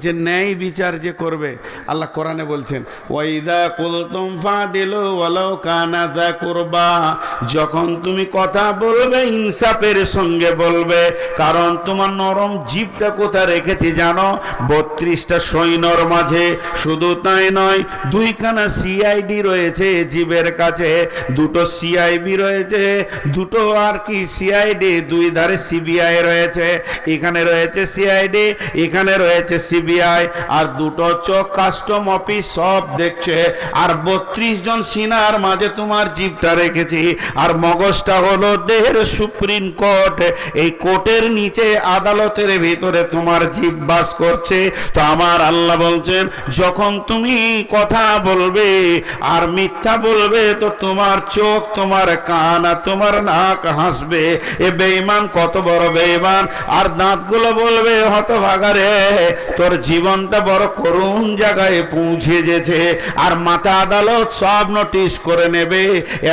বলছে ন্যায় বিচার যে করবে, আল্লাহ কোরআনে বলছেন ওয়াইদা কুলতুম ফাদিলু ওয়ালাউ কানা যা কুরবা, যখন তুমি কথা বলবে ইনসাফের সঙ্গে বলবে। কারণ তোমার নরম জিভটা কোথায় রেখেছি জানো? 32টা সৈন্যর মাঝে। শুধু তাই নয়, 2খানা সিআইডি রয়েছে জিভের কাছে, 2টো সিআইবি রয়েছে, 2টো আর কি সিআইডি, 2 ধারে সিবিআই রয়েছে। এখানে রয়েছে সিআইডি, এখানে রয়েছে সিবিআই, আর 2টো চোখ কাস্টম অফিস সব দেখছে। আর 32 জন সিনার মাঝে তোমার জিভটা রেখেছি। আর মগজটা হলো দেহের সুপ্রিম কোর্ট, এই কোর্টের নিচে আদালতের ভিতরে তোমার জিভ বাস করছে। তো আমার আল্লাহ বলছেন যখন তুমি কথা বলবে আর মিথ্যা বলবে তো তোমার চোখ, তোমার কান আর তোমার নাক হাসবে। এ বেঈমান কত বড় বেঈমান। আর দাঁতগুলো বলবে হতভাগারে তোর জীবনটা বড় করুণ জায়গায় পৌঁছে গেছে। আর মাথা আদালত সব নোটিশ করে নেবে,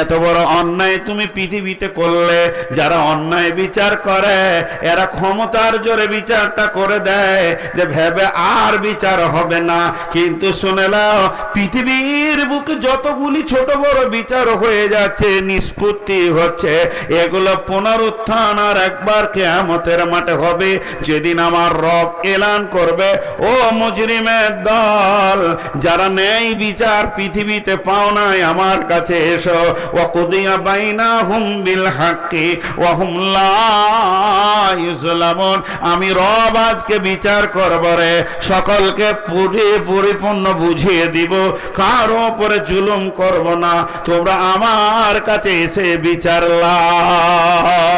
এত বড় অন্যায় তুমি পৃথিবীতে করলে। যারা অন্যায় বিচার করে এরা ক্ষমতার জোরে বিচারটা করে দেয় যে ভেবে আর বিচার হবে না। কিন্তু শুনে নাও, পৃথিবীর বুকে যতগুলি ছোট বড় বিচার হয়ে যাচ্ছে, নিষ্পত্তি হচ্ছে, এগুলো পুনরুত্থান আর একবার কিয়ামতের মাঠে হবে, যেদিন আমার রব এলান করবে ও মুজরিমের দল, যারা ন্যায় বিচার পৃথিবীতে পাও নাই আমার কাছে এসো। ওয়াকুদিয়া বাইনাহুম বিল হাক্কি ওয়া হুম লা ইউজলামুন। আমি রব আজকে বিচার করব রে, সকলকে পরিপূর্ণ বুঝিয়ে দিব, কারো উপরে জুলুম করব না। তোমরা আমার কাছে এসে বিচার লাও।